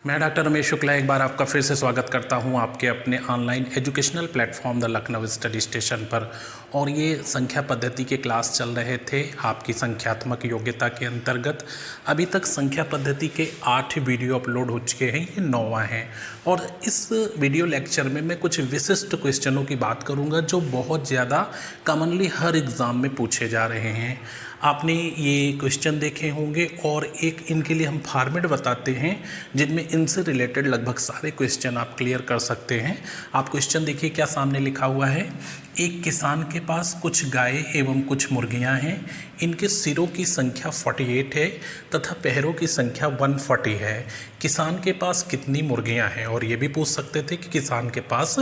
मैं डॉक्टर रमेश शुक्ला एक बार आपका फिर से स्वागत करता हूं आपके अपने online educational platform the Lucknow study station पर। और ये संख्या पद्धति के क्लास चल रहे थे आपकी संख्यात्मक योग्यता के अंतर्गत। अभी तक संख्या पद्धति के 8 वीडियो अपलोड हो चुके हैं, ये 9वां है। और इस वीडियो लेक्चर में मैं कुछ विशिष्ट क्वेश्चनों की बात करूँगा जो बहुत ज़्यादा कॉमनली हर एग्ज़ाम में पूछे जा रहे हैं। आपने ये क्वेश्चन देखे होंगे और एक इनके लिए हम फॉर्मेट बताते हैं जिनमें इनसे रिलेटेड लगभग सारे क्वेश्चन आप क्लियर कर सकते हैं। आप क्वेश्चन देखिए क्या सामने लिखा हुआ है। एक किसान के पास कुछ गाय एवं कुछ मुर्गियां हैं। इनके सिरों की संख्या 48 है तथा पैरों की संख्या 140 है। किसान के पास कितनी मुर्गियां हैं? और ये भी पूछ सकते थे कि किसान के पास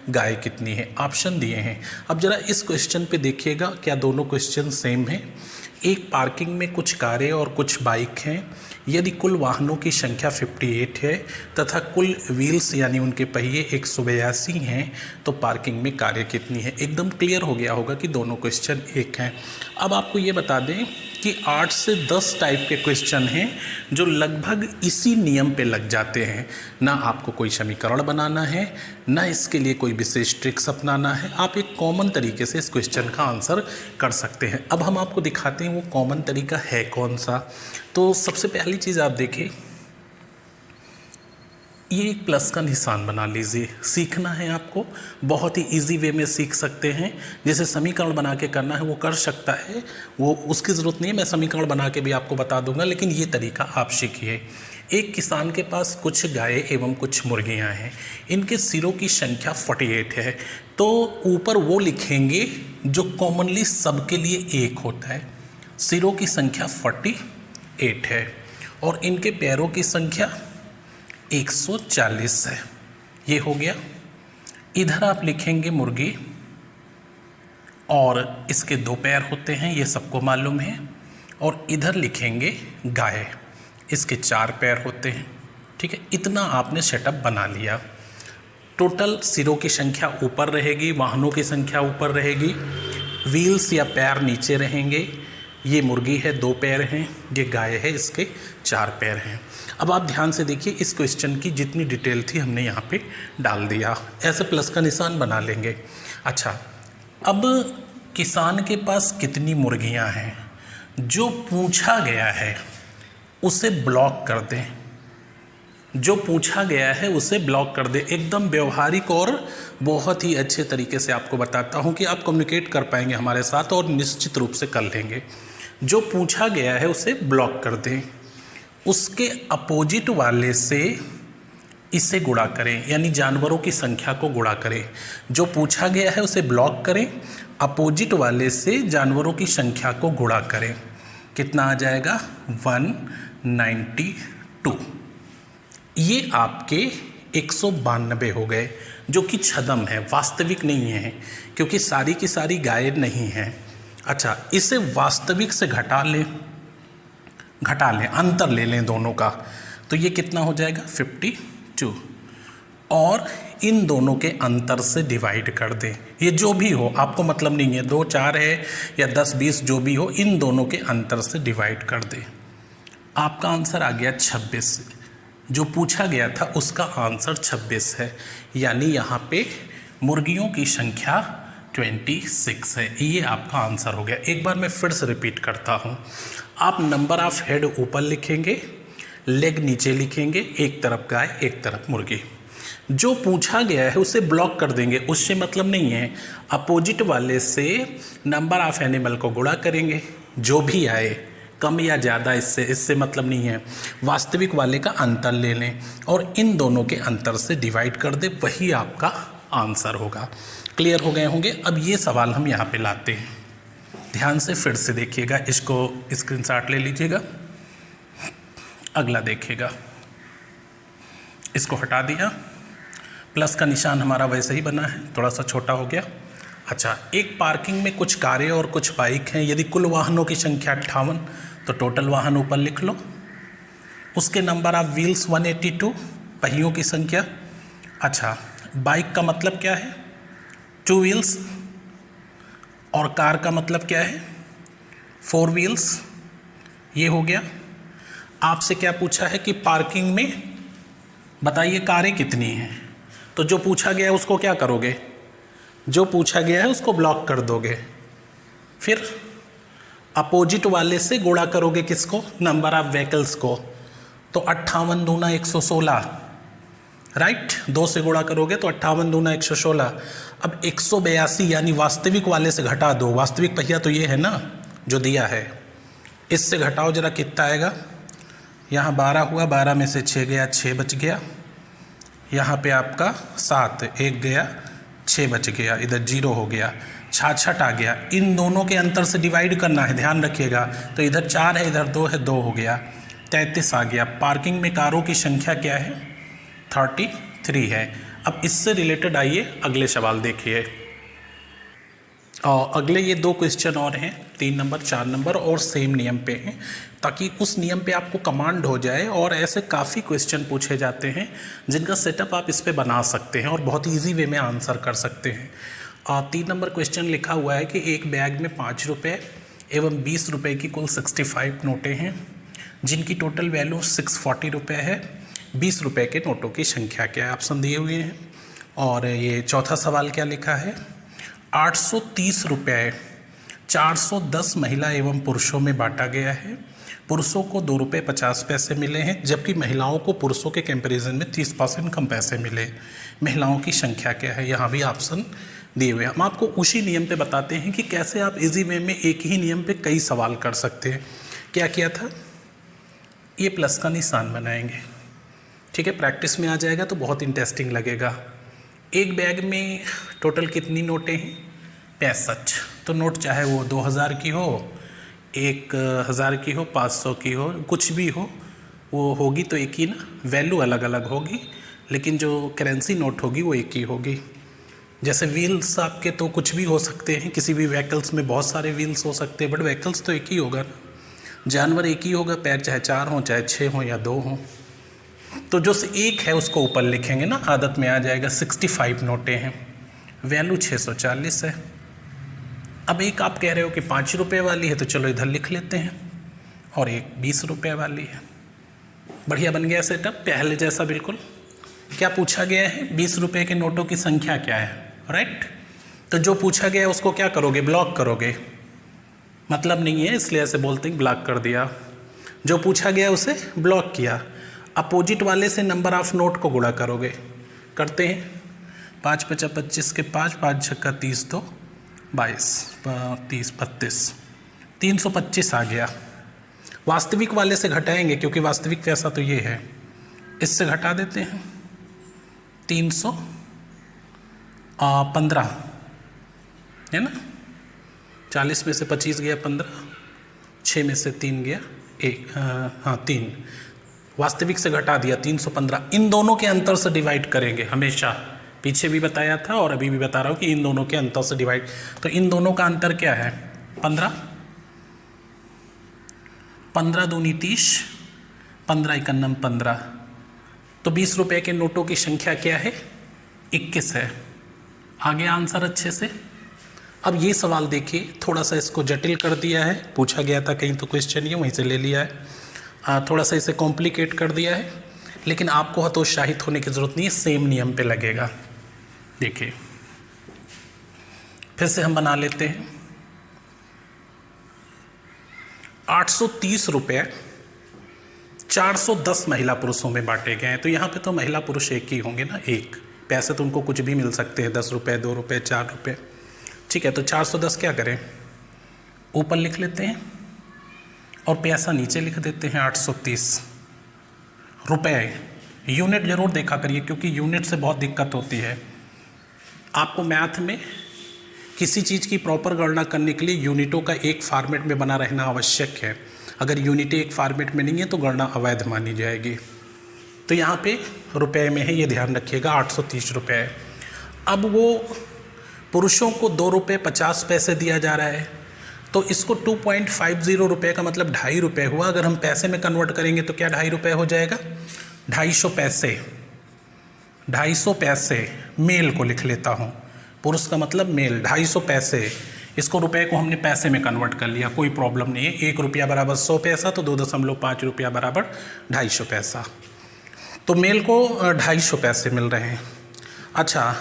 गाय कितनी है। ऑप्शन दिए हैं। अब जरा इस क्वेश्चन पे देखिएगा, क्या दोनों क्वेश्चन सेम हैं? एक पार्किंग में कुछ कारें और कुछ बाइक हैं। यदि कुल वाहनों की संख्या 58 है तथा कुल व्हील्स यानी उनके पहिए 182 हैं तो पार्किंग में कारें कितनी है? एकदम क्लियर हो गया होगा कि दोनों क्वेश्चन एक हैं। अब आपको ये बता दें कि 8 से 10 टाइप के क्वेश्चन हैं जो लगभग इसी नियम पे लग जाते हैं। ना आपको कोई समीकरण बनाना है, ना इसके लिए कोई विशेष ट्रिक्स अपनाना है। आप एक कॉमन तरीके से इस क्वेश्चन का आंसर कर सकते हैं। अब हम आपको दिखाते हैं वो कॉमन तरीका है कौन सा। तो सबसे पहली चीज़ आप देखें, ये एक प्लस का निशान बना लीजिए। सीखना है आपको, बहुत ही इजी वे में सीख सकते हैं। जैसे समीकरण बना के करना है वो कर सकता है, वो उसकी ज़रूरत नहीं है। मैं समीकरण बना के भी आपको बता दूंगा, लेकिन ये तरीका आप सीखिए। एक किसान के पास कुछ गाय एवं कुछ मुर्गियां हैं। इनके सिरों की संख्या 48 है। तो ऊपर वो लिखेंगे जो कॉमनली सबके लिए एक होता है। सिरों की संख्या 48 है और इनके पैरों की संख्या 140 है। ये हो गया। इधर आप लिखेंगे मुर्गी और इसके 2 पैर होते हैं, ये सबको मालूम है। और इधर लिखेंगे गाय, इसके 4 पैर होते हैं। ठीक है, इतना आपने सेटअप बना लिया। टोटल सिरों की संख्या ऊपर रहेगी, वाहनों की संख्या ऊपर रहेगी, व्हील्स या पैर नीचे रहेंगे। ये मुर्गी है, 2 पैर हैं। ये गाय है, इसके 4 पैर हैं। अब आप ध्यान से देखिए, इस क्वेश्चन की जितनी डिटेल थी हमने यहाँ पे डाल दिया। ऐसे प्लस का निशान बना लेंगे। अच्छा, अब किसान के पास कितनी मुर्गियाँ हैं जो पूछा गया है उसे ब्लॉक कर दें। जो पूछा गया है उसे ब्लॉक कर दे। एकदम व्यवहारिक और बहुत ही अच्छे तरीके से आपको बताता हूँ कि आप कम्युनिकेट कर पाएंगे हमारे साथ और निश्चित रूप से कर लेंगे। जो पूछा गया है उसे ब्लॉक कर दें, उसके अपोजिट वाले से इसे गुणा करें, यानी जानवरों की संख्या को गुणा करें। जो पूछा गया है उसे ब्लॉक करें, अपोजिट वाले से जानवरों की संख्या को गुणा करें। कितना आ जाएगा? 192। ये आपके 192 हो गए, जो कि छदम है, वास्तविक नहीं है, क्योंकि सारी की सारी गाय नहीं हैं। अच्छा, इसे वास्तविक से घटा लें, अंतर ले लें दोनों का, तो ये कितना हो जाएगा? 52। और इन दोनों के अंतर से डिवाइड कर दें। ये जो भी हो, आपको मतलब नहीं है 2 4 है या 10 20, जो भी हो, इन दोनों के अंतर से डिवाइड कर दें। आपका आंसर आ गया 26। जो पूछा गया था उसका आंसर 26 है, यानी यहाँ पे मुर्गियों की संख्या 26 है। ये आपका आंसर हो गया। एक बार मैं फिर से रिपीट करता हूँ। आप नंबर ऑफ हेड ऊपर लिखेंगे, लेग नीचे लिखेंगे, एक तरफ गाय एक तरफ मुर्गी। जो पूछा गया है उसे ब्लॉक कर देंगे, उससे मतलब नहीं है। अपोजिट वाले से नंबर ऑफ एनिमल को गुणा करेंगे, जो भी आए, कम या ज़्यादा, इससे मतलब नहीं है। वास्तविक वाले का अंतर ले लें और इन दोनों के अंतर से डिवाइड कर दे, वही आपका आंसर होगा। क्लियर हो गए होंगे। अब ये सवाल हम यहाँ पे लाते हैं। ध्यान से फिर से देखिएगा, इसको स्क्रीनशॉट ले लीजिएगा। अगला देखिएगा, इसको हटा दिया, प्लस का निशान हमारा वैसे ही बना है, थोड़ा सा छोटा हो गया। अच्छा, एक पार्किंग में कुछ कारें और कुछ बाइक हैं। यदि कुल वाहनों की संख्या 58 तो टोटल वाहन ऊपर लिख लो। उसके नंबर ऑफ व्हील्स 182, पहियों की संख्या। अच्छा, बाइक का मतलब क्या है? 2 व्हील्स। और कार का मतलब क्या है? 4 व्हील्स। ये हो गया। आपसे क्या पूछा है कि पार्किंग में बताइए कारें कितनी हैं। तो जो पूछा गया है उसको क्या करोगे, जो पूछा गया है उसको ब्लॉक कर दोगे, फिर अपोजिट वाले से गुणा करोगे किसको, नंबर ऑफ व्हीकल्स को। तो 58 दूना 116, राइट, 2 से गुणा करोगे तो 58 दूना 116। अब 182 यानी वास्तविक वाले से घटा दो, वास्तविक पहिया तो ये है ना जो दिया है, इससे घटाओ जरा कितना आएगा। यहाँ 12 हुआ, 12 में से 6 गया, 6 बच गया। यहाँ पे आपका 7, 1 गया, 6 बच गया, इधर 0 हो गया, 66 आ गया। इन दोनों के अंतर से डिवाइड करना है, ध्यान रखिएगा। तो इधर 4 है, इधर 2 है, 2 हो गया, 33 आ गया। पार्किंग में कारों की संख्या क्या है, 33 है। अब इससे रिलेटेड आइए अगले सवाल देखिए। और अगले ये 2 क्वेश्चन और हैं, 3 नंबर 4 नंबर, और सेम नियम पे हैं, ताकि उस नियम पे आपको कमांड हो जाए। और ऐसे काफ़ी क्वेश्चन पूछे जाते हैं जिनका सेटअप आप इस पे बना सकते हैं और बहुत इजी वे में आंसर कर सकते हैं। 3 नंबर क्वेश्चन लिखा हुआ है कि एक बैग में 5 रुपये एवं 20 रुपये की कुल 65 नोटें हैं, जिनकी टोटल वैल्यू 640 रुपये है। 20 रुपये के नोटों की संख्या क्या है, ऑप्शन दिए हुए हैं। और ये चौथा सवाल क्या लिखा है, 830 रुपये 410 महिला एवं पुरुषों में बांटा गया है। पुरुषों को 2 रुपये 50 पैसे मिले हैं, जबकि महिलाओं को पुरुषों के कंपैरिजन में 30% कम पैसे मिले। महिलाओं की संख्या क्या है, यहाँ भी ऑप्शन दिए हुए हैं। हम आपको उसी नियम पे बताते हैं कि कैसे आप इजी वे में एक ही नियम पे कई सवाल कर सकते हैं। क्या किया था, ये प्लस का निशान बनाएंगे, ठीक है, प्रैक्टिस में आ जाएगा तो बहुत इंटरेस्टिंग लगेगा। एक बैग में टोटल कितनी नोटें हैं, 65। तो नोट चाहे वो 2000 की हो, 1000 की हो, 500 की हो, कुछ भी हो, वो होगी तो एक ही ना, वैल्यू अलग अलग होगी, लेकिन जो करेंसी नोट होगी वो एक ही होगी। जैसे व्हील्स आपके तो कुछ भी हो सकते हैं, किसी भी व्हीकल्स में बहुत सारे व्हील्स हो सकते हैं, बट व्हीकल्स तो एक ही होगा ना, जानवर एक ही होगा, पैर चाहे 4 हों, चाहे 6 हों या 2 हों। तो जो एक है उसको ऊपर लिखेंगे ना, आदत में आ जाएगा। 65 नोटें हैं, वैल्यू 640 है। अब एक आप कह रहे हो कि 5 रुपये वाली है, तो चलो इधर लिख लेते हैं, और एक 20 रुपये वाली है। बढ़िया बन गया सेटअप, पहले जैसा बिल्कुल। क्या पूछा गया है, 20 रुपये के नोटों की संख्या क्या है, राइट। तो जो पूछा गया है उसको क्या करोगे, ब्लॉक करोगे, मतलब नहीं है इसलिए ऐसे बोलते हैं ब्लॉक कर दिया। जो पूछा गया उसे ब्लॉक किया। अपोजिट वाले से नंबर ऑफ नोट को गुणा करोगे, करते हैं। 5 × 5 = 25 के 5, 5 × 6 = 30, तो 22, 30, 32, 325 आ गया। वास्तविक वाले से घटाएंगे क्योंकि वास्तविक पैसा तो ये है, इससे घटा देते हैं। 315 है ना, 40 में से 25 गया 15, 6 में से 3 गया 1, हाँ 3, वास्तविक से घटा दिया 315। इन दोनों के अंतर से डिवाइड करेंगे हमेशा, पीछे भी बताया था और अभी भी बता रहा हूँ कि इन दोनों के अंतर से डिवाइड। तो इन दोनों का अंतर क्या है, 15, 15 दूनी 30, 15 × 1 = 15। तो 20 रुपये के नोटों की संख्या क्या है, 21 है। आगे आंसर अच्छे से। अब ये सवाल देखिए, थोड़ा सा इसको जटिल कर दिया है, पूछा गया था कहीं तो क्वेश्चन ये वहीं से ले लिया है। थोड़ा सा इसे कॉम्प्लिकेट कर दिया है, लेकिन आपको हतोत्साहित होने की ज़रूरत नहीं है, सेम नियम पे लगेगा। देखिए फिर से हम बना लेते हैं। 830 रुपये 410 महिला पुरुषों में बांटे गए हैं। तो यहाँ पे तो महिला पुरुष एक ही होंगे ना, एक। पैसे तो उनको कुछ भी मिल सकते हैं, 10 रुपये, 2 रुपये, 4 रुपये, ठीक है। तो 410 क्या करें, ऊपर लिख लेते हैं और पैसा नीचे लिख देते हैं। 830 रुपये, यूनिट जरूर देखा करिए क्योंकि यूनिट से बहुत दिक्कत होती है। आपको मैथ में किसी चीज़ की प्रॉपर गणना करने के लिए यूनिटों का एक फॉर्मेट में बना रहना आवश्यक है। अगर यूनिटें एक फॉर्मेट में नहीं है तो गणना अवैध मानी जाएगी। तो यहाँ पे रुपए में है, ये ध्यान रखिएगा। 830 रुपये। अब वो पुरुषों को 2 रुपये 50 पैसे दिया जा रहा है, तो इसको 2.50 रुपये का मतलब 2.5 रुपये हुआ। अगर हम पैसे में कन्वर्ट करेंगे तो क्या 2.5 रुपये हो जाएगा, 250 पैसे। 250 पैसे मेल को लिख लेता हूँ, पुरुष का मतलब मेल। 250 पैसे, इसको रुपए को हमने पैसे में कन्वर्ट कर लिया, कोई प्रॉब्लम नहीं है। 1 रुपया बराबर 100 पैसा, तो 2.5 रुपया बराबर 250 पैसा। तो मेल को 250 पैसे मिल रहे हैं। अच्छा,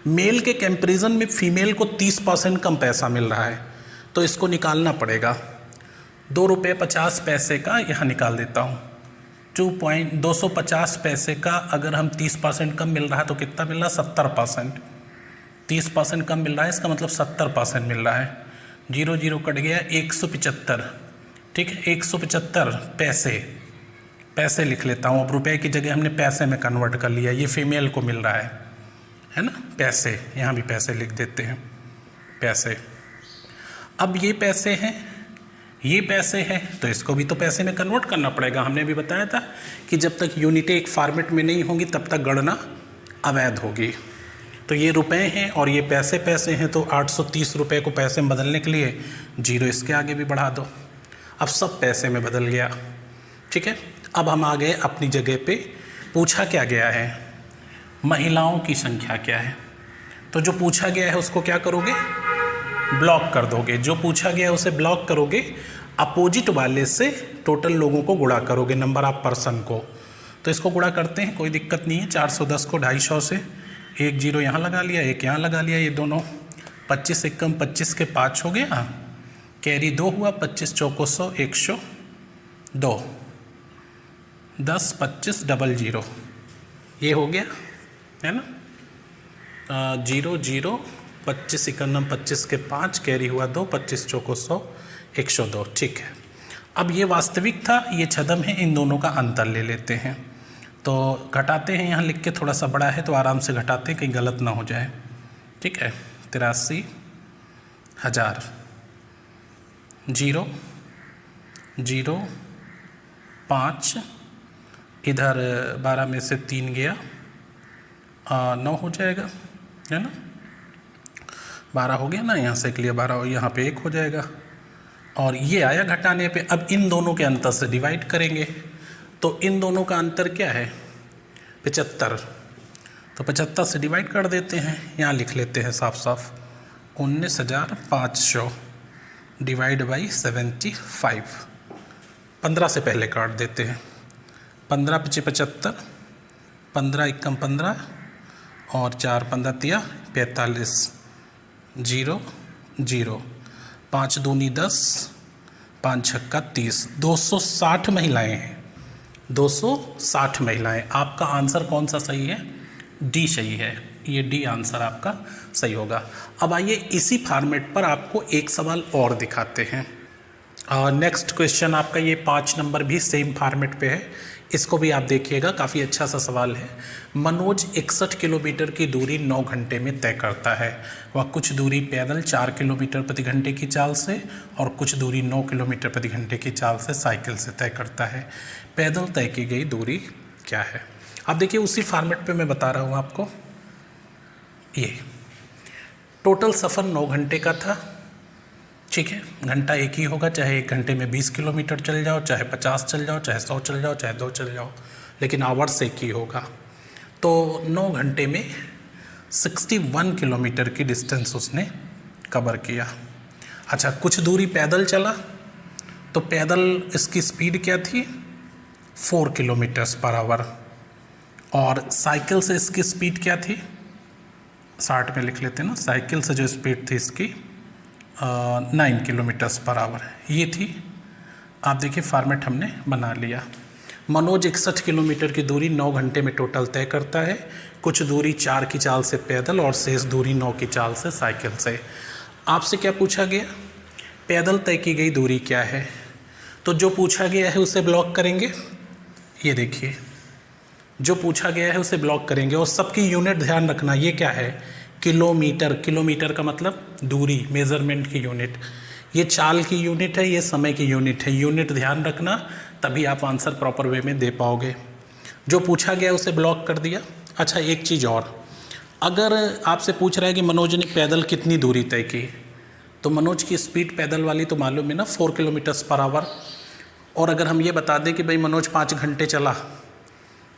मेल के कंपैरिजन में फीमेल को 30% कम पैसा मिल रहा है, तो इसको निकालना पड़ेगा। 2 रुपये 50 पैसे का यहाँ निकाल देता हूँ। 250 पैसे का अगर हम 30% कम मिल रहा है तो कितना मिल रहा है? 70%। 30% कम मिल रहा है, इसका मतलब 70% मिल रहा है। 0 0 कट गया, 175। ठीक है, 175 पैसे लिख लेता हूँ। अब रुपए की जगह हमने पैसे में कन्वर्ट कर लिया। ये फीमेल को मिल रहा है ना, पैसे। यहाँ भी पैसे लिख देते हैं, पैसे। अब ये पैसे हैं, ये पैसे हैं, तो इसको भी तो पैसे में कन्वर्ट करना पड़ेगा। हमने भी बताया था कि जब तक यूनिटें एक फॉर्मेट में नहीं होंगी तब तक गणना अवैध होगी। तो ये रुपए हैं और ये पैसे हैं, तो 830 रुपये को पैसे में बदलने के लिए 0 इसके आगे भी बढ़ा दो। अब सब पैसे में बदल गया। ठीक है, अब हम आ गए अपनी जगह पे। पूछा क्या गया है? महिलाओं की संख्या क्या है? तो जो पूछा गया है उसको क्या करोगे? ब्लॉक कर दोगे। जो पूछा गया है उसे ब्लॉक करोगे, अपोजिट वाले से टोटल लोगों को गुणा करोगे, नंबर ऑफ पर्सन को। तो इसको गुणा करते हैं, कोई दिक्कत नहीं है। 410 को 250 से, 1 0 यहाँ लगा लिया, 1 यहाँ लगा लिया, ये दोनों 25 एकम 25 के 5 हो गया, कैरी 2 हुआ, 25 चौको 100, 102, 10 25 00, ये हो गया है ना। 0 0 25 इकन्नम 25 के 5, कैरी हुआ 2, 25 चौको 100, 102। ठीक है, अब ये वास्तविक था, ये छदम है, इन दोनों का अंतर ले लेते हैं। तो घटाते हैं, यहाँ लिख के थोड़ा सा बड़ा है तो आराम से घटाते हैं, कहीं गलत ना हो जाए। ठीक है, 83,000, 0 0 5, इधर 12 में से 3 गया, 9 हो जाएगा, है ना। 12 हो गया ना, यहाँ से के लिए 12, यहाँ पे 1 हो जाएगा, और ये आया घटाने पे। अब इन दोनों के अंतर से डिवाइड करेंगे, तो इन दोनों का अंतर क्या है? 75। तो 75 से डिवाइड कर देते हैं, यहाँ लिख लेते हैं साफ साफ, 19,500 डिवाइड बाई 75। 15 से पहले काट देते हैं, 15 × 75, 15 एकम 15, और 4 15 तिया 45, 0 0, 5 दूनी 10, 5 छक्का 30, 260 महिलाएं हैं। 260 महिलाएं। आपका आंसर कौन सा सही है? डी सही है, ये डी आंसर आपका सही होगा। अब आइए इसी फॉर्मेट पर आपको एक सवाल और दिखाते हैं। नेक्स्ट क्वेश्चन आपका ये 5 नंबर भी सेम फॉर्मेट पे है, इसको भी आप देखिएगा, काफ़ी अच्छा सा सवाल है। मनोज 61 किलोमीटर की दूरी 9 घंटे में तय करता है। वह कुछ दूरी पैदल 4 किलोमीटर प्रति घंटे की चाल से और कुछ दूरी 9 किलोमीटर प्रति घंटे की चाल से साइकिल से तय करता है। पैदल तय की गई दूरी क्या है? आप देखिए उसी फॉर्मेट पे मैं बता रहा हूँ आपको। ये टोटल सफ़र 9 घंटे का था। ठीक है, घंटा एक ही होगा, चाहे 1 घंटे में 20 किलोमीटर चल जाओ, चाहे 50 चल जाओ, चाहे 100 चल जाओ, चाहे 2 चल जाओ, लेकिन आवर्स एक ही होगा। तो 9 घंटे में 61 किलोमीटर की डिस्टेंस उसने कवर किया। अच्छा, कुछ दूरी पैदल चला, तो पैदल इसकी स्पीड क्या थी? 4 किलोमीटर्स पर आवर। और साइकिल से इसकी स्पीड क्या थी? 60 में लिख लेते हैं ना, साइकिल से जो स्पीड थी इसकी 9 किलोमीटर्स पर आवर ये थी। आप देखिए फॉर्मेट हमने बना लिया। मनोज 61 किलोमीटर की दूरी 9 घंटे में टोटल तय करता है। कुछ दूरी 4 की चाल से पैदल और शेष दूरी 9 की चाल से साइकिल से। आपसे क्या पूछा गया? पैदल तय की गई दूरी क्या है? तो जो पूछा गया है उसे ब्लॉक करेंगे। ये देखिए, जो पूछा गया है उसे ब्लॉक करेंगे, और सबकी यूनिट ध्यान रखना, ये क्या है? किलोमीटर। किलोमीटर का मतलब दूरी, मेज़रमेंट की यूनिट। ये चाल की यूनिट है, ये समय की यूनिट है। यूनिट ध्यान रखना, तभी आप आंसर प्रॉपर वे में दे पाओगे। जो पूछा गया उसे ब्लॉक कर दिया। अच्छा, एक चीज़ और, अगर आपसे पूछ रहा है कि मनोज ने पैदल कितनी दूरी तय की, तो मनोज की स्पीड पैदल वाली तो मालूम है ना, 4 किलोमीटर्स पर आवर। और अगर हम ये बता दें कि भाई मनोज 5 घंटे चला,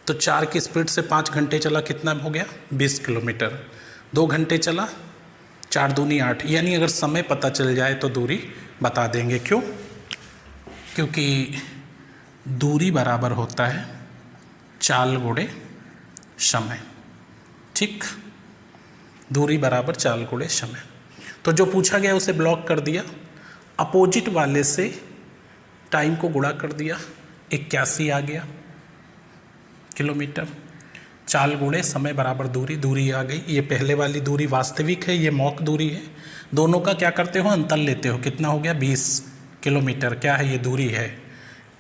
तो 4 की स्पीड से 5 घंटे चला, कितना हो गया? 20 किलोमीटर। 2 घंटे चला, 4 दूनी 8, यानी अगर समय पता चल जाए तो दूरी बता देंगे। क्यों? क्योंकि दूरी बराबर होता है चाल गुणे समय, ठीक, दूरी बराबर चाल गुणे समय। तो जो पूछा गया उसे ब्लॉक कर दिया, अपोजिट वाले से टाइम को गुणा कर दिया, 81 आ गया किलोमीटर। चाल गुणे समय बराबर दूरी, दूरी आ गई। ये पहले वाली दूरी वास्तविक है, ये मौक दूरी है। दोनों का क्या करते हो, अंतर लेते हो, कितना हो गया 20 किलोमीटर, क्या है ये दूरी है।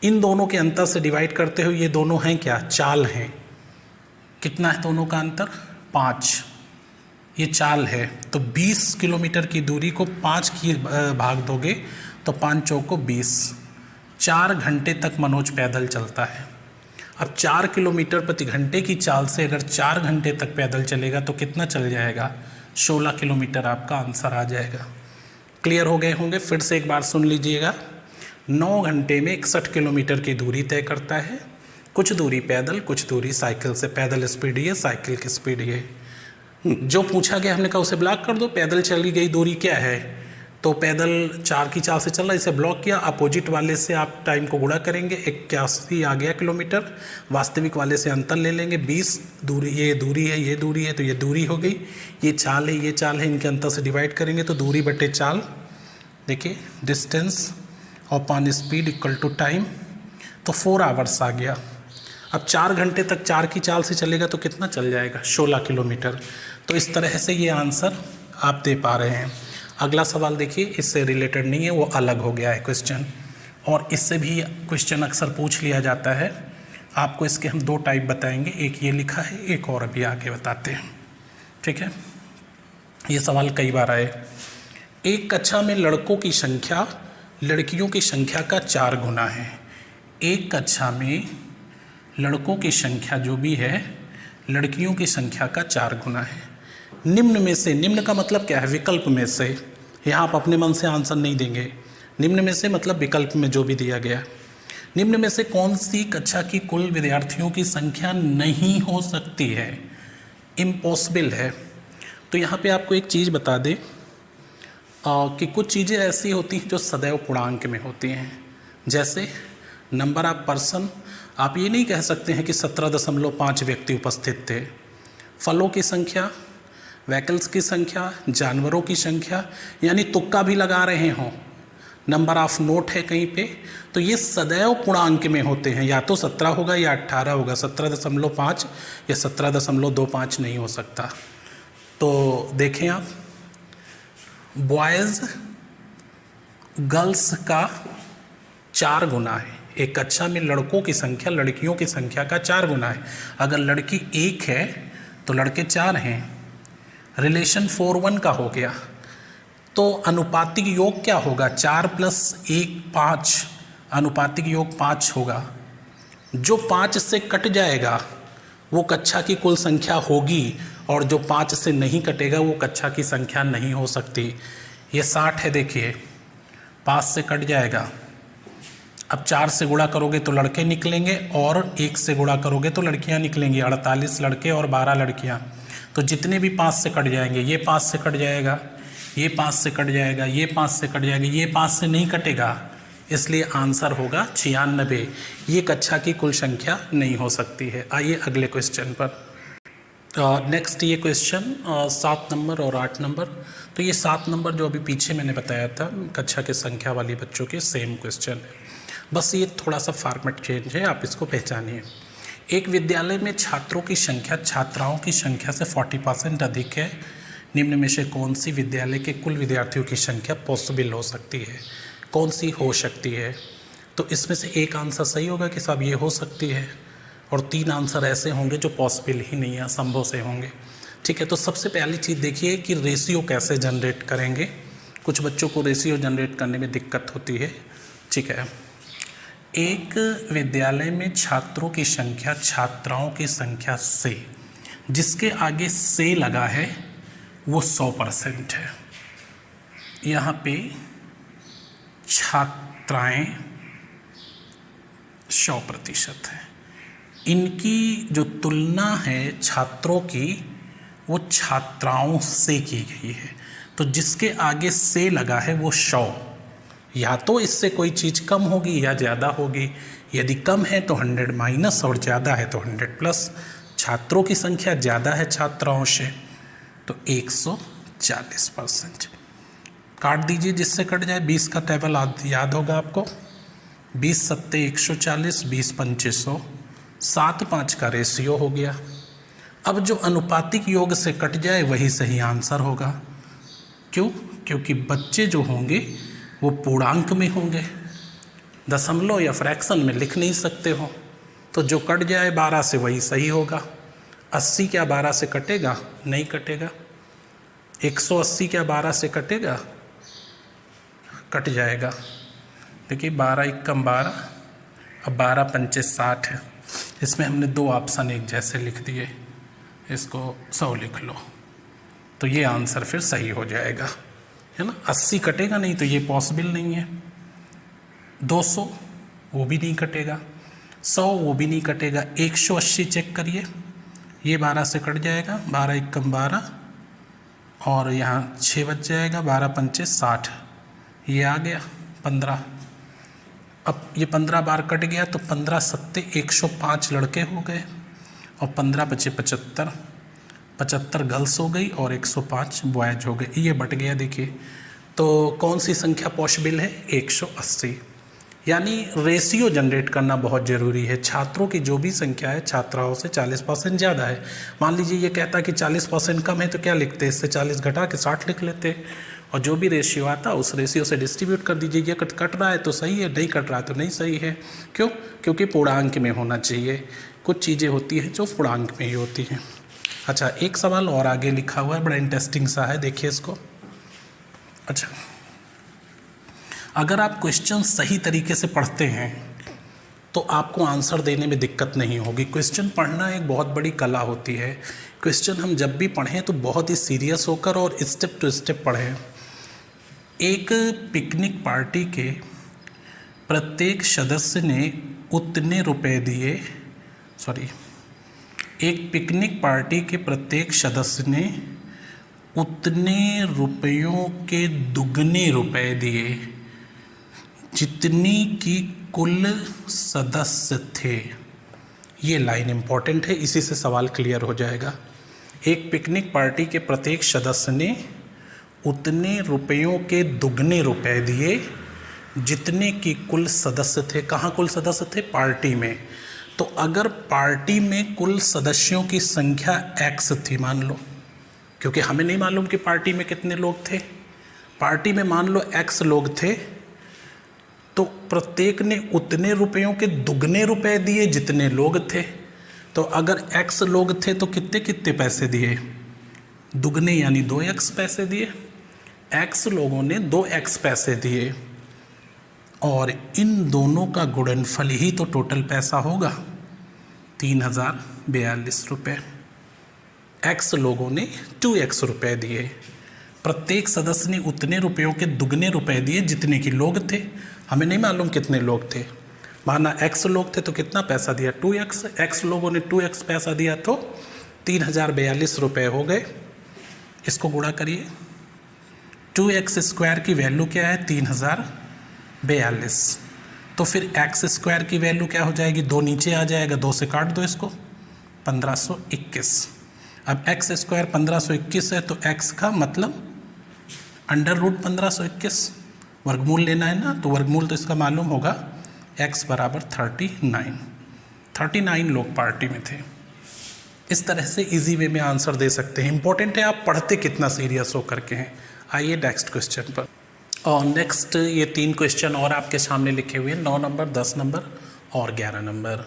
इन दोनों के अंतर से डिवाइड करते हो, ये दोनों हैं क्या, चाल हैं। कितना है दोनों का अंतर, 5, ये चाल है। तो 20 किलोमीटर की दूरी को 5 की भाग दोगे तो 5 चौको 20, 4 घंटे तक मनोज पैदल चलता है। अब 4 किलोमीटर प्रति घंटे की चाल से अगर 4 घंटे तक पैदल चलेगा तो कितना चल जाएगा, 16 किलोमीटर आपका आंसर आ जाएगा। क्लियर हो गए होंगे, फिर से एक बार सुन लीजिएगा। 9 घंटे में 61 किलोमीटर की दूरी तय करता है। कुछ दूरी पैदल, कुछ दूरी साइकिल से। पैदल स्पीड ये, साइकिल की स्पीड ये। जो पूछा गया हमने कहा उसे ब्लॉक कर दो। पैदल चली गई दूरी क्या है, तो पैदल 4 की चाल से चल रहा है, इसे ब्लॉक किया। अपोजिट वाले से आप टाइम को गुणा करेंगे, 81 आ गया किलोमीटर। वास्तविक वाले से अंतर ले लेंगे, 20 दूरी, ये दूरी है, ये दूरी है, तो ये दूरी हो गई। ये चाल है, ये चाल है, इनके अंतर से डिवाइड करेंगे तो दूरी बटे चाल, देखिए distance upon speed equal to time, तो 4 आवर्स आ गया। अब 4 घंटे तक 4 की चाल से चलेगा तो कितना चल जाएगा, 16 किलोमीटर। तो इस तरह से ये आंसर आप दे पा रहे हैं। अगला सवाल देखिए, इससे रिलेटेड नहीं है, वो अलग हो गया है क्वेश्चन, और इससे भी क्वेश्चन अक्सर पूछ लिया जाता है। आपको इसके हम 2 टाइप बताएंगे, एक ये लिखा है, एक और अभी आगे बताते हैं, ठीक है। ये सवाल कई बार आए। एक कक्षा में लड़कों की संख्या लड़कियों की संख्या का 4 गुना है। एक कक्षा में लड़कों की संख्या जो भी है लड़कियों की संख्या का 4 गुना है। निम्न में से, निम्न का मतलब क्या है, विकल्प में से। यहाँ आप अपने मन से आंसर नहीं देंगे। निम्न में से मतलब विकल्प में जो भी दिया गया। निम्न में से कौन सी कक्षा की कुल विद्यार्थियों की संख्या नहीं हो सकती है, इम्पॉसिबल है। तो यहाँ पे आपको एक चीज़ बता दें कि कुछ चीज़ें ऐसी होती हैं जो सदैव पूर्णांक में होती हैं। जैसे नंबर ऑफ पर्सन, आप ये नहीं कह सकते हैं कि 17.5 व्यक्ति उपस्थित थे। फलों की संख्या, व्हीकल्स की संख्या, जानवरों की संख्या, यानी तुक्का भी लगा रहे हों, नंबर ऑफ नोट है कहीं पे, तो ये सदैव पूर्णांक में होते हैं। या तो 17 होगा या 18 होगा, 17.5 या 17.25 नहीं हो सकता। तो देखें आप, बॉयज़ गर्ल्स का 4 गुना है। एक कक्षा में लड़कों की संख्या लड़कियों की संख्या का 4 गुना है। अगर लड़की 1 है तो लड़के 4 हैं। रिलेशन 4:1 का हो गया। तो अनुपातिक योग क्या होगा, 4 + 1 5, अनुपातिक योग 5 होगा। जो 5 से कट जाएगा वो कक्षा की कुल संख्या होगी, और जो 5 से नहीं कटेगा वो कक्षा की संख्या नहीं हो सकती। ये 60 है, देखिए 5 से कट जाएगा। अब 4 से गुणा करोगे तो लड़के निकलेंगे, और 1 से गुणा करोगे तो लड़कियां निकलेंगी। 48 लड़के और 12 लड़कियां। तो जितने भी 5 से कट जाएंगे, ये 5 से कट जाएगा, ये 5 से कट जाएगा, ये 5 से कट जाएगा, ये 5 से नहीं कटेगा, इसलिए आंसर होगा 96। ये कक्षा की कुल संख्या नहीं हो सकती है। आइए अगले क्वेश्चन पर। नेक्स्ट ये क्वेश्चन 7 नंबर और 8 नंबर। तो ये 7 नंबर जो अभी पीछे मैंने बताया था कक्षा के संख्या वाली बच्चों के, सेम क्वेश्चन है, बस ये थोड़ा सा फॉर्मेट चेंज है, आप इसको पहचानिए। एक विद्यालय में छात्रों की संख्या छात्राओं की संख्या से 40% अधिक है। निम्न में से कौन सी विद्यालय के कुल विद्यार्थियों की संख्या पॉसिबल हो सकती है, कौन सी हो सकती है। तो इसमें से एक आंसर सही होगा कि साहब ये हो सकती है, और 3 आंसर ऐसे होंगे जो पॉसिबल ही नहीं है, असंभव से होंगे। ठीक है, तो सबसे पहली चीज़ देखिए कि रेशियो कैसे जनरेट करेंगे। कुछ बच्चों को रेशियो जनरेट करने में दिक्कत होती है। ठीक है, एक विद्यालय में छात्रों की संख्या छात्राओं की संख्या से, जिसके आगे से लगा है वो 100% है। यहाँ पे छात्राएं 100% है। इनकी जो तुलना है छात्रों की वो छात्राओं से की गई है। तो जिसके आगे से लगा है वो 100, या तो इससे कोई चीज़ कम होगी या ज़्यादा होगी, यदि कम है तो 100 माइनस और ज़्यादा है तो 100 प्लस। छात्रों की संख्या ज़्यादा है छात्राओं से तो 140%। काट दीजिए जिससे कट जाए। 20 का टेबल याद होगा आपको। 20 सत्ते 140, 20 पंचे 100, 7:5 का रेशियो हो गया। अब जो अनुपातिक योग से कट जाए वही सही आंसर होगा। क्यों? क्योंकि बच्चे जो होंगे वो पूर्णांक में होंगे, दशमलव या फ्रैक्शन में लिख नहीं सकते हो, तो जो कट जाए 12 से वही सही होगा। 80 क्या 12 से कटेगा? नहीं कटेगा। 180 क्या 12 से कटेगा? कट जाएगा। देखिए 12 एकम 12, अब 12 पंचे 60 है। इसमें हमने 2 ऑप्शन एक जैसे लिख दिए, इसको 100 लिख लो तो ये आंसर फिर सही हो जाएगा, है ना। 80 कटेगा नहीं तो ये पॉसिबल नहीं है। 200 वो भी नहीं कटेगा, 100 वो भी नहीं कटेगा। 180 चेक करिए, ये 12 से कट जाएगा, 12 एकम 12 और यहाँ 6 बच जाएगा, 12 पंचे 60, ये आ गया 15। अब ये 15 बार कट गया तो 15 सत्ते 105 लड़के हो गए और 15 बचे 75, 75 गर्ल्स हो गई और 105 बॉयज हो गए। ये बट गया देखिए। तो कौन सी संख्या पॉसिबल है? 180। यानी रेशियो जनरेट करना बहुत ज़रूरी है। छात्रों की जो भी संख्या है छात्राओं से 40% ज़्यादा है। मान लीजिए ये कहता कि 40% कम है तो क्या लिखते? इससे 40 घटा के 60 लिख लेते, और जो भी रेशियो आता उस रेशियो से डिस्ट्रीब्यूट कर दीजिए। ये कट रहा है तो सही है, नहीं कट रहा है तो नहीं सही है। क्यों? क्योंकि पूर्णांक में होना चाहिए। कुछ चीज़ें होती हैं जो पूर्णांक में ही होती हैं। अच्छा, एक सवाल और आगे लिखा हुआ है, बड़ा इंटरेस्टिंग सा है, देखिए इसको। अच्छा, अगर आप क्वेश्चन सही तरीके से पढ़ते हैं तो आपको आंसर देने में दिक्कत नहीं होगी। क्वेश्चन पढ़ना एक बहुत बड़ी कला होती है। क्वेश्चन हम जब भी पढ़ें तो बहुत ही सीरियस होकर और स्टेप टू स्टेप पढ़ें। एक पिकनिक पार्टी के प्रत्येक सदस्य ने उतने रुपए दिए, एक पिकनिक पार्टी के प्रत्येक सदस्य ने उतने रुपयों के दुगने रुपए दिए जितनी की कुल सदस्य थे। ये लाइन इम्पॉर्टेंट है, इसी से सवाल क्लियर हो जाएगा। एक पिकनिक पार्टी के प्रत्येक सदस्य ने उतने रुपयों के दुगने रुपए दिए जितने की कुल सदस्य थे। कहाँ कुल सदस्य थे? पार्टी में। तो अगर पार्टी में कुल सदस्यों की संख्या x थी मान लो, क्योंकि हमें नहीं मालूम कि पार्टी में कितने लोग थे, पार्टी में मान लो x लोग थे, तो प्रत्येक ने उतने रुपयों के दुगने रुपए दिए जितने लोग थे। तो अगर x लोग थे तो कितने कितने पैसे दिए? दुगने, यानी 2x पैसे दिए। x लोगों ने 2x पैसे दिए और इन दोनों का गुणनफल ही तो टोटल पैसा होगा, 3042 रुपये। x लोगों ने 2x रुपये दिए। प्रत्येक सदस्य ने उतने रुपयों के दुगने रुपए दिए जितने की लोग थे। हमें नहीं मालूम कितने लोग थे, माना x लोग थे तो कितना पैसा दिया? 2x। x लोगों ने 2x पैसा दिया तो 3042 रुपये हो गए। इसको गुणा करिए। 2x स्क्वायर की वैल्यू क्या है? 3042। तो फिर x स्क्वायर की वैल्यू क्या हो जाएगी? 2 नीचे आ जाएगा, 2 से काट दो इसको, 1521। अब x स्क्वायर 1521 है तो x का मतलब √1521, वर्गमूल लेना है ना, तो वर्गमूल तो इसका मालूम होगा, x बराबर 39 लोग पार्टी में थे। इस तरह से इजी वे में आंसर दे सकते हैं। इंपॉर्टेंट है आप पढ़ते कितना सीरियस हो करके हैं। आइए नेक्स्ट क्वेश्चन पर। और नेक्स्ट ये 3 क्वेश्चन और आपके सामने लिखे हुए हैं, 9 नंबर, 10 नंबर और 11 नंबर।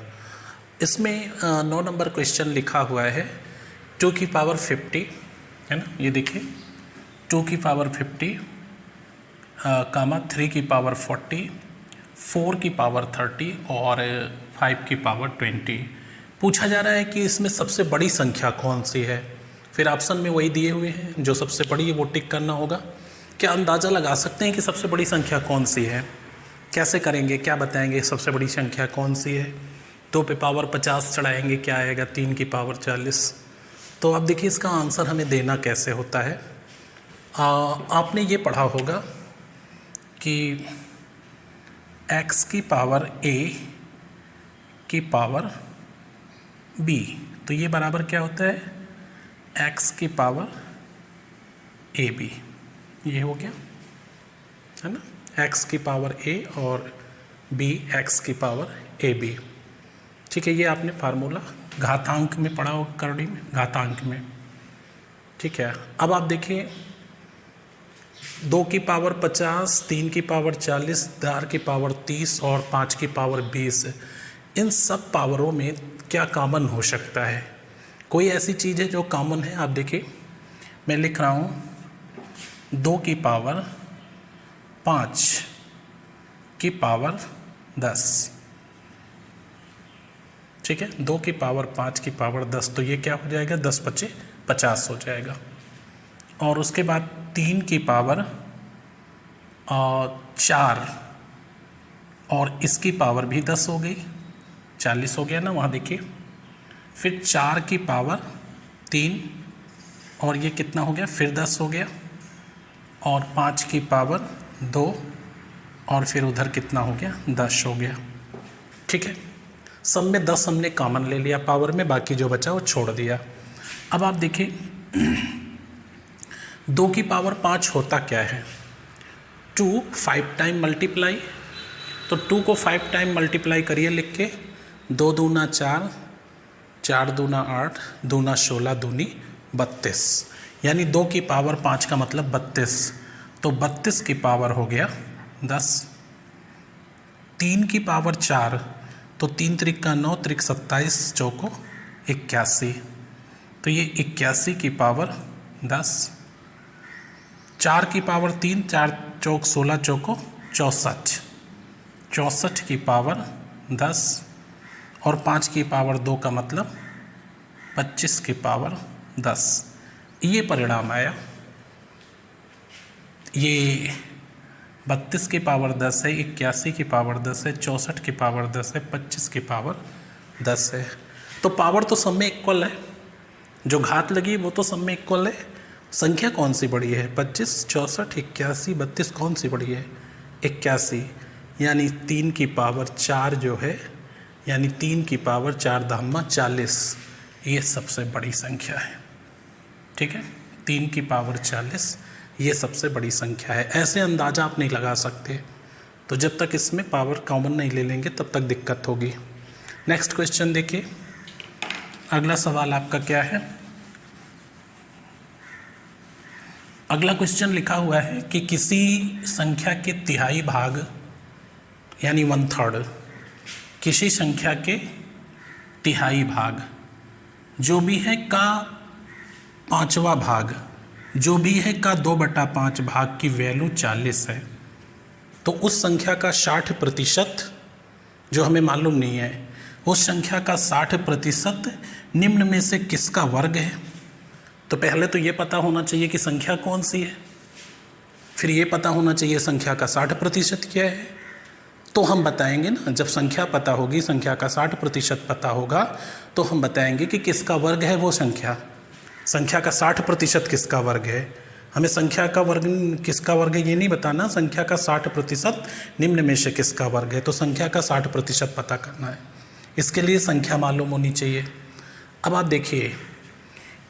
इसमें 9 नंबर क्वेश्चन लिखा हुआ है 2 की पावर 50, है ना, ये देखिए 2 की पावर 50, 3 की पावर 40, 4 की पावर 30 और 5 की पावर 20। पूछा जा रहा है कि इसमें सबसे बड़ी संख्या कौन सी है। फिर ऑप्शन में वही दिए हुए हैं, जो सबसे बड़ी है वो टिक करना होगा। क्या अंदाज़ा लगा सकते हैं कि सबसे बड़ी संख्या कौन सी है? कैसे करेंगे, क्या बताएंगे सबसे बड़ी संख्या कौन सी है? 2 पे पावर 50 चढ़ाएंगे, क्या आएगा? 3 की पावर 40। तो अब देखिए इसका आंसर हमें देना कैसे होता है। आपने ये पढ़ा होगा कि x की पावर a की पावर b, तो ये बराबर क्या होता है x की पावर ab, ये हो गया है ना, x की पावर a और b x की पावर ab। ठीक है, ये आपने फार्मूला घातांक में पढ़ा होगा, करड़ी में घातांक में। ठीक है, अब आप देखिए 2 की पावर 50, 3 की पावर 40, 4 की पावर 30 और 5 की पावर 20, इन सब पावरों में क्या कॉमन हो सकता है? कोई ऐसी चीज़ है जो कॉमन है? आप देखिए मैं लिख रहा हूँ 2 की पावर 5 की पावर 10। ठीक है, 2 की पावर 5 की पावर 10, तो ये क्या हो जाएगा 10 पचे 50 हो जाएगा। और उसके बाद 3 की पावर 4 और इसकी पावर भी 10 हो गई, 40 हो गया ना, वहाँ देखिए। फिर 4 की पावर 3 और ये कितना हो गया, फिर 10 हो गया। और 5 की पावर 2 और फिर उधर कितना हो गया, 10 हो गया। ठीक है, सब में 10 हमने कॉमन ले लिया पावर में, बाकी जो बचा वो छोड़ दिया। अब आप देखिए 2 की पावर 5 होता क्या है, 2 5 टाइम मल्टीप्लाई, तो 2 को 5 टाइम मल्टीप्लाई करिए लिख के, 2 दूना 4, 4 दूना 8, दूना 16, दूनी 32, यानी 2 की पावर 5 का मतलब 32, तो 32 की पावर हो गया 10। 3 की पावर 4, तो 3 त्रिक का 9, त्रिक 27, चौको 81, तो ये 81 की पावर 10। 4 की पावर 3, 4 चौक 16, चौको 64, 64 की पावर 10। और 5 की पावर 2 का मतलब 25 की पावर 10। ये परिणाम आया। ये 32 की पावर 10 है, 81 की पावर 10 है, 64 की पावर 10 है, 25 की पावर 10 है। तो पावर तो सब में इक्वल है, जो घात लगी वो तो सब में इक्वल है। संख्या कौन सी बड़ी है, 25, 64, 81, 32, कौन सी बड़ी है, 81, यानी 3 की पावर 4 जो है, यानी 3 की पावर 4 धामा 40, ये सबसे बड़ी संख्या है। ठीक है, 3 की पावर 40 ये सबसे बड़ी संख्या है। ऐसे अंदाज़ा आप नहीं लगा सकते, तो जब तक इसमें पावर कॉमन नहीं ले लेंगे तब तक दिक्कत होगी। नेक्स्ट क्वेश्चन देखिए, अगला सवाल आपका क्या है। अगला क्वेश्चन लिखा हुआ है कि किसी संख्या के तिहाई भाग यानी 1/3, किसी संख्या के तिहाई भाग जो भी है का 5वां भाग जो भी है का 2/5 भाग की वैल्यू 40 है, तो उस संख्या का 60% जो हमें मालूम नहीं है, उस संख्या का 60% निम्न में से किसका वर्ग है। तो पहले तो ये पता होना चाहिए कि संख्या कौन सी है, फिर ये पता होना चाहिए संख्या का 60% क्या है। तो हम बताएंगे ना, जब संख्या पता होगी, संख्या का 60% पता होगा, तो हम बताएंगे कि किसका वर्ग है वो संख्या। संख्या का 60% किसका वर्ग है, हमें संख्या का वर्ग किसका वर्ग है ये नहीं बताना, संख्या का 60% निम्न में से किसका वर्ग है, तो संख्या का 60% पता करना है। इसके लिए संख्या मालूम होनी चाहिए। अब आप देखिए,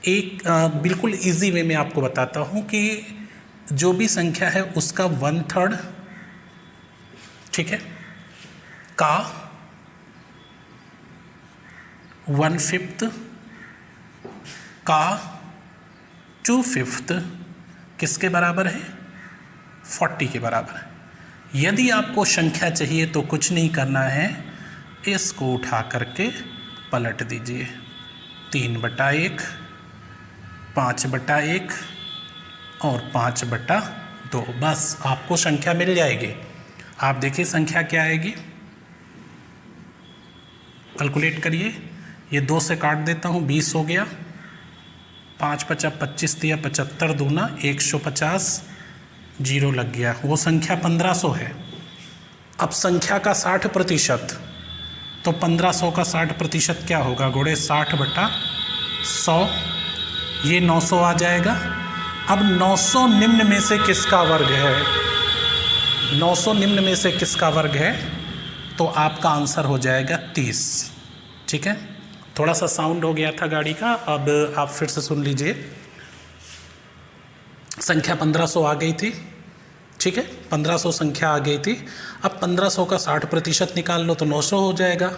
एक बिल्कुल इजी वे में आपको बताता हूँ कि जो भी संख्या है उसका 1/3, ठीक है, का 1/5 का 2/5 किसके बराबर है, 40 के बराबर है। यदि आपको संख्या चाहिए तो कुछ नहीं करना है, इसको उठा करके पलट दीजिए, 3/1, 5/1 और 5/2, बस आपको संख्या मिल जाएगी। आप देखिए संख्या क्या आएगी, कैलकुलेट करिए, ये 2 से काट देता हूँ, 20 हो गया, 5×5 = 25 दिया, 75 दूना 150, 0 लग गया, वो संख्या 1500 है। अब संख्या का 60%, तो 1500 का 60% क्या होगा, गुणे 60/100, ये 900 आ जाएगा। अब 900 निम्न में से किसका वर्ग है, 900 निम्न में से किसका वर्ग है, तो आपका आंसर हो जाएगा 30। ठीक है, थोड़ा सा साउंड हो गया था गाड़ी का, अब आप फिर से सुन लीजिए। संख्या 1500 आ गई थी, ठीक है, 1500 संख्या आ गई थी। अब 1500 का 60% निकाल लो तो 900 हो जाएगा,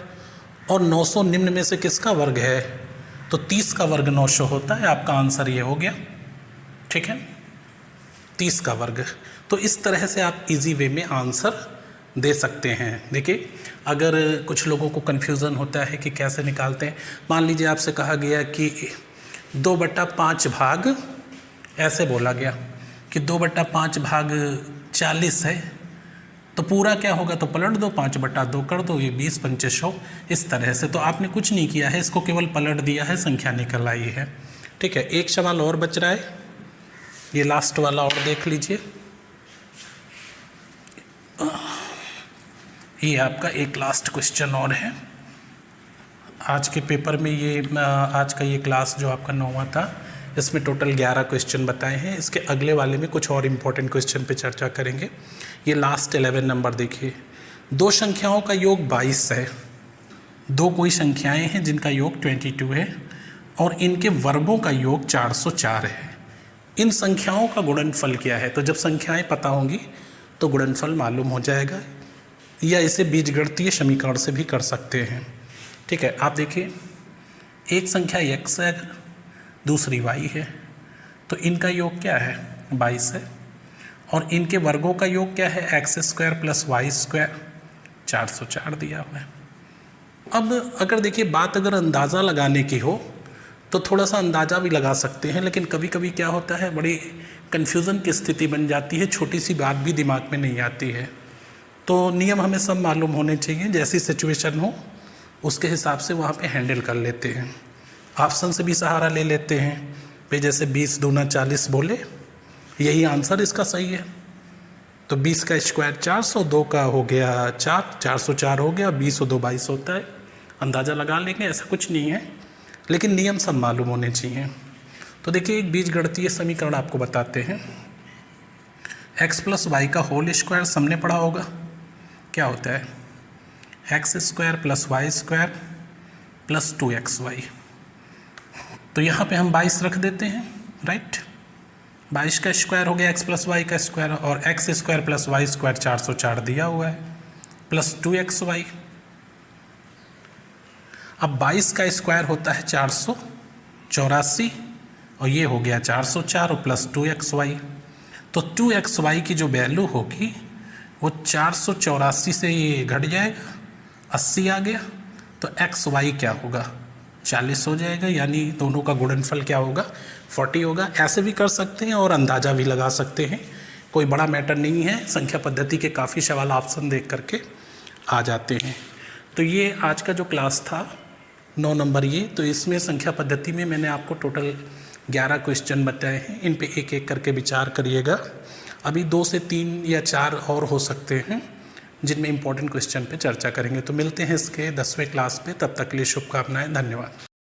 और 900 निम्न में से किसका वर्ग है, तो 30 का वर्ग 900 होता है। आपका आंसर ये हो गया, ठीक है, 30 का वर्ग। तो इस तरह से आप इजी वे में आंसर दे सकते हैं। देखिए, अगर कुछ लोगों को कन्फ्यूज़न होता है कि कैसे निकालते हैं, मान लीजिए आपसे कहा गया कि 2/5 भाग, ऐसे बोला गया कि 2/5 भाग 40 है, तो पूरा क्या होगा, तो पलट दो, 5/2 कर दो, ये 20 पंचे 100, इस तरह से। तो आपने कुछ नहीं किया है, इसको केवल पलट दिया है, संख्या निकल आई है, ठीक है। एक सवाल और बच रहा है, ये लास्ट वाला और देख लीजिए। ये आपका एक लास्ट क्वेश्चन और है आज के पेपर में। ये आज का ये क्लास जो आपका 9वां था, इसमें टोटल 11 क्वेश्चन बताए हैं। इसके अगले वाले में कुछ और इम्पोर्टेंट क्वेश्चन पे चर्चा करेंगे। ये लास्ट 11 नंबर देखिए, दो संख्याओं का योग 22 है, दो कोई संख्याएं हैं जिनका योग 22 है, और इनके वर्गों का योग 404 है। इन संख्याओं का गुणनफल क्या है। तो जब संख्याएं पता होंगी तो गुणनफल मालूम हो जाएगा, या इसे बीजगणितीय समीकरण से भी कर सकते हैं, ठीक है। आप देखिए, एक संख्या x है, दूसरी y है, तो इनका योग क्या है, 22 है, और इनके वर्गों का योग क्या है, x² + y², 404 दिया हुआ है। अब अगर देखिए, बात अगर अंदाज़ा लगाने की हो तो थोड़ा सा अंदाज़ा भी लगा सकते हैं, लेकिन कभी कभी क्या होता है, बड़ी कन्फ्यूज़न की स्थिति बन जाती है, छोटी सी बात भी दिमाग में नहीं आती है। तो नियम हमें सब मालूम होने चाहिए, जैसी सिचुएशन हो उसके हिसाब से वहाँ पे हैंडल कर लेते हैं। ऑप्शन से भी सहारा ले लेते हैं भाई, जैसे 20 दूना 40 बोले, यही आंसर इसका सही है। तो 20 का स्क्वायर 400, 2 का हो गया 4, 404 हो गया, 20 और 2 22 होता है। अंदाज़ा लगा लेंगे, ऐसा कुछ नहीं है, लेकिन नियम सब मालूम होने चाहिए। तो देखिए, एक बीजगणितीय समीकरण आपको बताते हैं। x + y का होल स्क्वायर सबने पढ़ा होगा, क्या होता है, x² + y² + 2xy। तो यहाँ पे हम 22 रख देते हैं, राइट। 22 का स्क्वायर हो गया x + y का स्क्वायर, और x² + y² 404 दिया हुआ है, प्लस 2xy। अब 22 का स्क्वायर होता है 484, और ये हो गया 404 और प्लस 2xy। तो 2xy की जो वैल्यू होगी वो 484 से ये घट जाएगा, 80 आ गया, तो xy क्या होगा, 40 हो जाएगा, यानी दोनों का गुणनफल क्या होगा, 40 होगा। ऐसे भी कर सकते हैं और अंदाज़ा भी लगा सकते हैं, कोई बड़ा मैटर नहीं है। संख्या पद्धति के काफ़ी सवाल ऑप्शन देख करके आ जाते हैं। तो ये आज का जो क्लास था 9 नंबर, ये तो इसमें संख्या पद्धति में मैंने आपको टोटल 11 क्वेश्चन बताए हैं। इन पे एक एक करके विचार करिएगा। अभी 2 से 3 या 4 और हो सकते हैं जिनमें इंपॉर्टेंट क्वेश्चन पे चर्चा करेंगे। तो मिलते हैं इसके 10वें क्लास पे, तब तक के लिए शुभकामनाएं, धन्यवाद।